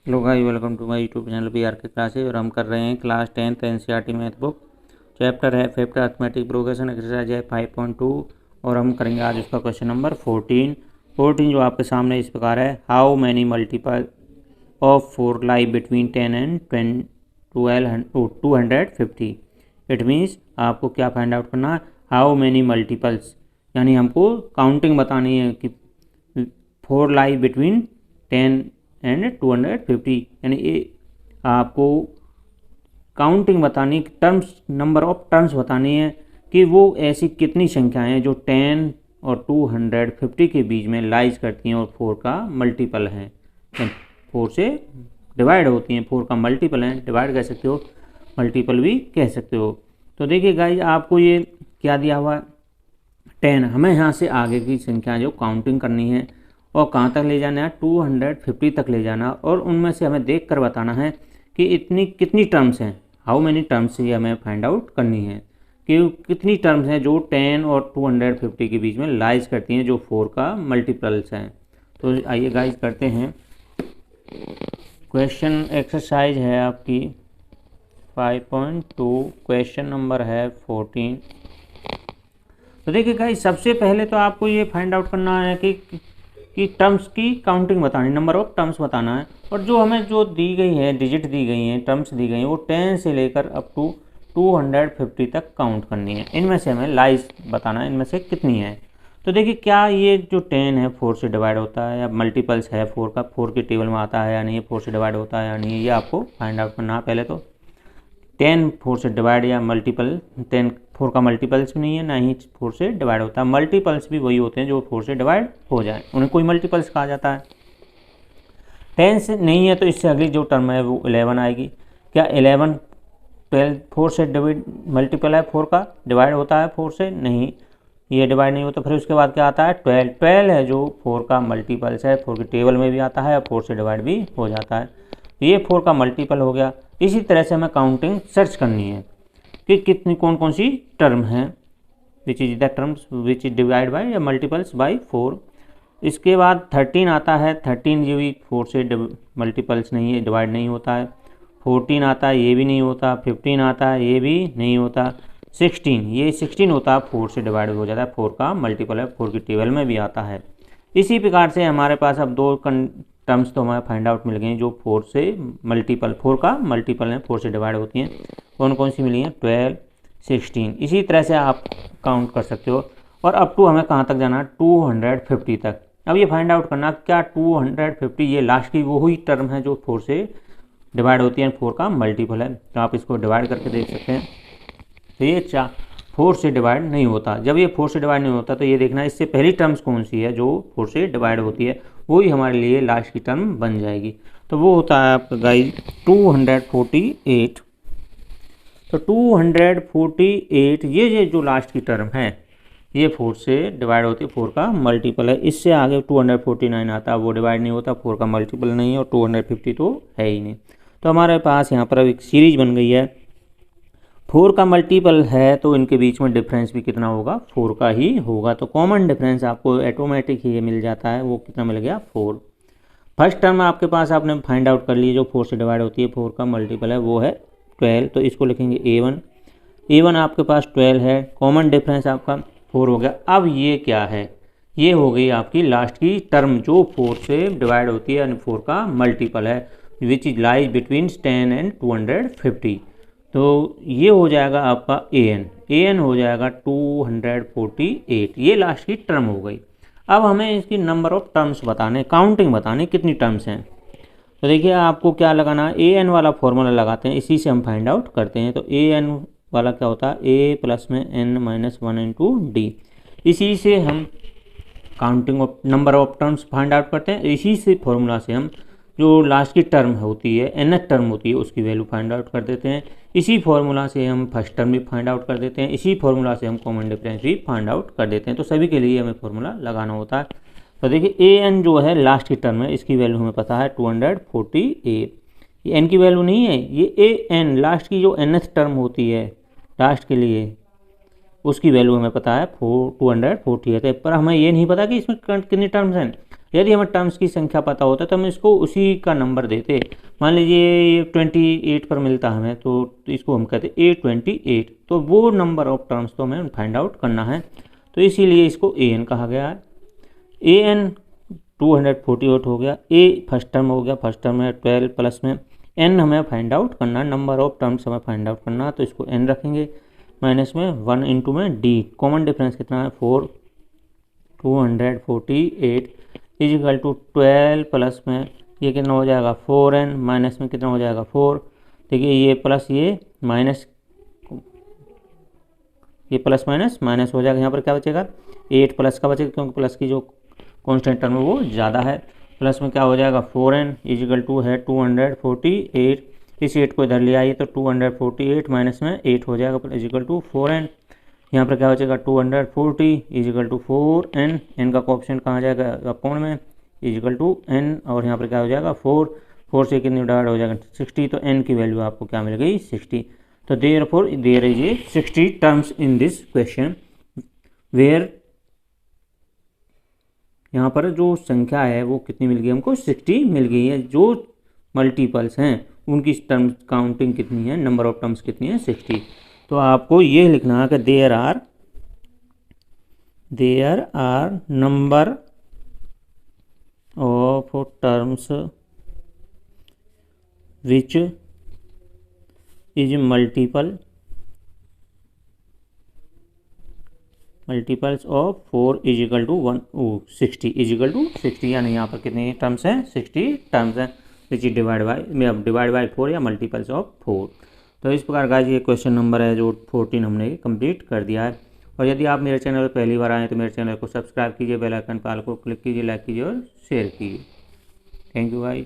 Hello guys, welcome to my YouTube channel B R K classes. और हम कर रहे हैं class 10th NCERT math book. Chapter है फिफ्थ अर्थमेटिक प्रोग्रेशन, एक्सरसाइज है 5.2 और हम करेंगे आज उसका क्वेश्चन नंबर 14 जो आपके सामने इस प्रकार है। How many multiple of 4 lie between 10 and 250। It means आपको क्या फाइंड आउट करना है, हाउ मैनी मल्टीपल्स, यानी हमको काउंटिंग बतानी है कि 4 लाई बिटवीन 10 एंड 250, यानी ये आपको काउंटिंग बतानी, टर्म्स, नंबर ऑफ टर्म्स बतानी है कि वो ऐसी कितनी संख्याएं हैं जो 10 और 250 के बीच में लाइज करती हैं और 4 का मल्टीपल है, 4 से डिवाइड होती हैं। 4 का मल्टीपल है, डिवाइड कह सकते हो, मल्टीपल भी कह सकते हो। तो देखिए गाइज, आपको ये क्या दिया हुआ है, 10। हमें यहाँ से आगे की संख्या जो काउंटिंग करनी है और कहाँ तक ले जाना है, 250 तक ले जाना, और उनमें से हमें देख कर बताना है कि इतनी कितनी टर्म्स हैं, हाउ मैनी टर्म्स ये हमें फाइंड आउट करनी है कि कितनी टर्म्स हैं जो 10 और 250 के बीच में लाइज करती हैं, जो 4 का मल्टीपल्स हैं। तो आइए गाइज करते हैं। क्वेश्चन एक्सरसाइज है आपकी 5.2, क्वेश्चन नंबर है 14। तो देखिए गाइज, सबसे पहले तो आपको ये फाइंड आउट करना है कि टर्म्स की काउंटिंग बतानी, नंबर ऑफ टर्म्स बताना है। और जो हमें जो दी गई है, डिजिट दी गई हैं, टर्म्स दी गई हैं, वो 10 से लेकर अप टू 250 तक काउंट करनी है। इनमें से हमें लाइज बताना है, इनमें से कितनी है। तो देखिए, क्या ये जो 10 है 4 से डिवाइड होता है या मल्टीपल्स है 4 का, 4 के टेबल में आता है या नहीं, 4 से डिवाइड होता है या नहीं, ये आपको फाइंड आउट करना है। पहले तो 10 4 से डिवाइड या मल्टीपल, 10 4 का मल्टीपल्स भी नहीं है, ना ही 4 से डिवाइड होता है। मल्टीपल्स भी वही होते हैं जो 4 से डिवाइड हो जाए, उन्हें कोई मल्टीपल्स कहा जाता है। 10 से नहीं है तो इससे अगली जो टर्म है वो 11 आएगी। क्या 11 12 4 से डिवाइड मल्टीपल है, 4 का डिवाइड होता है 4 से, नहीं, ये डिवाइड नहीं होता। फिर उसके बाद क्या आता है, 12 है जो 4 का मल्टीपल्स है, 4 के टेबल में भी आता है और 4 से डिवाइड भी हो जाता है। ये 4 का मल्टीपल हो गया। इसी तरह से हमें काउंटिंग सर्च करनी है कि कितनी कौन कौन सी टर्म है, which is the terms which is divide by या मल्टीपल्स बाय 4। इसके बाद 13 आता है। 13 ये भी 4 से मल्टीपल्स नहीं है, डिवाइड नहीं होता है। 14 आता है, ये भी नहीं होता। 15 आता है, ये भी नहीं होता। 16, ये 16 होता है, 4 से डिवाइड हो जाता है, 4 का मल्टीपल है, 4 की टेबल में भी आता है। इसी प्रकार से हमारे पास अब दो टर्म्स तो हमें फाइंड आउट मिल गई जो 4 से मल्टीपल, 4 का मल्टीपल है, 4 से डिवाइड होती हैं। कौन कौन सी मिली हैं, 12 16। इसी तरह से आप काउंट कर सकते हो। और अप टू हमें कहाँ तक जाना है, 250 तक। अब ये फाइंड आउट करना क्या 250 ये लास्ट की वो ही टर्म है जो 4 से डिवाइड होती है, 4 का मल्टीपल है। तो आप इसको डिवाइड करके देख सकते हैं। तो ये 4 से डिवाइड नहीं होता। जब ये 4 से डिवाइड नहीं होता तो ये देखना इससे पहली टर्म्स कौन सी है जो 4 से डिवाइड होती है, वही हमारे लिए लास्ट की टर्म बन जाएगी। तो वो होता है आपका गाइस 248। तो 248 ये जो लास्ट की टर्म है ये 4 से डिवाइड होती है, 4 का मल्टीपल है। इससे आगे 249 आता है, वो डिवाइड नहीं होता, 4 का मल्टीपल नहीं है, और 250 तो है ही नहीं। तो हमारे पास यहाँ पर अब एक सीरीज बन गई है। 4 का मल्टीपल है तो इनके बीच में डिफरेंस भी कितना होगा, 4 का ही होगा। तो कॉमन डिफरेंस आपको ऑटोमेटिक ही मिल जाता है। वो कितना मिल गया, 4। फर्स्ट टर्म आपके पास आपने फाइंड आउट कर ली, जो 4 से डिवाइड होती है, 4 का मल्टीपल है, वो है 12। तो इसको लिखेंगे A1 आपके पास 12 है, कॉमन डिफरेंस आपका 4 हो गया। अब ये क्या है, ये हो गई आपकी लास्ट की टर्म जो 4 से डिवाइड होती है, यानी 4 का मल्टीपल है, which is lies between 10 and 250। तो ये हो जाएगा आपका an हो जाएगा 248। ये लास्ट की टर्म हो गई। अब हमें इसकी नंबर ऑफ टर्म्स बताने, काउंटिंग बताने कितनी टर्म्स हैं। तो देखिए, आपको क्या लगाना है, an वाला फॉर्मूला लगाते हैं, इसी से हम फाइंड आउट करते हैं। तो an वाला क्या होता है, a प्लस में n-1 इंटू डी। इसी से हम counting of number of terms find out करते हैं। इसी से फॉर्मूला से हम जो लास्ट की टर्म होती है, nth टर्म होती है, उसकी वैल्यू फाइंड आउट कर देते हैं। इसी फॉर्मूला से हम फर्स्ट टर्म भी फाइंड आउट कर देते हैं। इसी फॉर्मूला से हम कॉमन डिफरेंस भी फाइंड आउट कर देते हैं। तो सभी के लिए हमें फॉर्मूला लगाना होता है। तो देखिए, an जो है लास्ट की टर्म है, इसकी वैल्यू हमें पता है 248। ये n की वैल्यू नहीं है, ये an लास्ट की जो nth टर्म होती है लास्ट के लिए, उसकी वैल्यू हमें पता है 248 है। पर हमें ये नहीं पता कि इसमें कितनी टर्म्स हैं। यदि हमें टर्म्स की संख्या पता होता तो हम इसको उसी का नंबर देते। मान लीजिए ये 28 पर मिलता है हमें, तो इसको हम कहते हैं A28, तो वो नंबर ऑफ टर्म्स तो हमें फाइंड आउट करना है, तो इसीलिए इसको AN कहा गया है। AN 248 हो गया, A फर्स्ट टर्म हो गया, फर्स्ट टर्म है 12 प्लस में N हमें फाइंड आउट करना है, नंबर ऑफ टर्म्स हमें फाइंड आउट करना है, तो इसको N रखेंगे, माइनस में 1 इंटू में D, कॉमन डिफरेंस कितना है 4, 248 इजिकल टू 12 प्लस में ये कितना हो जाएगा 4N, माइनस में कितना हो जाएगा 4। देखिए ये प्लस ये माइनस, ये प्लस माइनस माइनस हो जाएगा, यहाँ पर क्या बचेगा 8 प्लस का बचेगा, क्योंकि प्लस की जो कांस्टेंट टर्म है वो ज़्यादा है। प्लस में क्या हो जाएगा 4N इजिकल टू है 248, इस 8 को इधर ले आइए तो 248 माइनस में 8 हो जाएगा इजिकल टू 4N। यहाँ पर क्या बचेगा 240 इजिकल टू 4N, N का कोएफिशिएंट कहाँ जाएगा अपॉन में इजिकल टू N, और यहाँ पर क्या हो जाएगा 4 से कितनी डिवाइड हो जाएगा 60, तो N की वैल्यू आपको क्या मिल गई 60। तो therefore there is a 60 terms in this question where, यहाँ पर जो संख्या है वो कितनी मिल गई हमको 60 मिल गई है। जो मल्टीपल्स हैं उनकी टर्म्स काउंटिंग कितनी है, नंबर ऑफ टर्म्स कितनी है 60। तो आपको ये लिखना है कि there are number of terms which is multiples of 4 equal to 60 equal to 60, यानी यहाँ पर कितने टर्म्स हैं 60 टर्म्स हैं विच इज डिवाइड बाई 4 या मल्टीपल्स ऑफ 4। तो इस प्रकार का ये क्वेश्चन नंबर है जो 14 हमने कंप्लीट कर दिया है। और यदि आप मेरे चैनल पर पहली बार आएँ तो मेरे चैनल को सब्सक्राइब कीजिए, बेल आइकन पर को क्लिक कीजिए, लाइक कीजिए और शेयर कीजिए। थैंक यू भाई।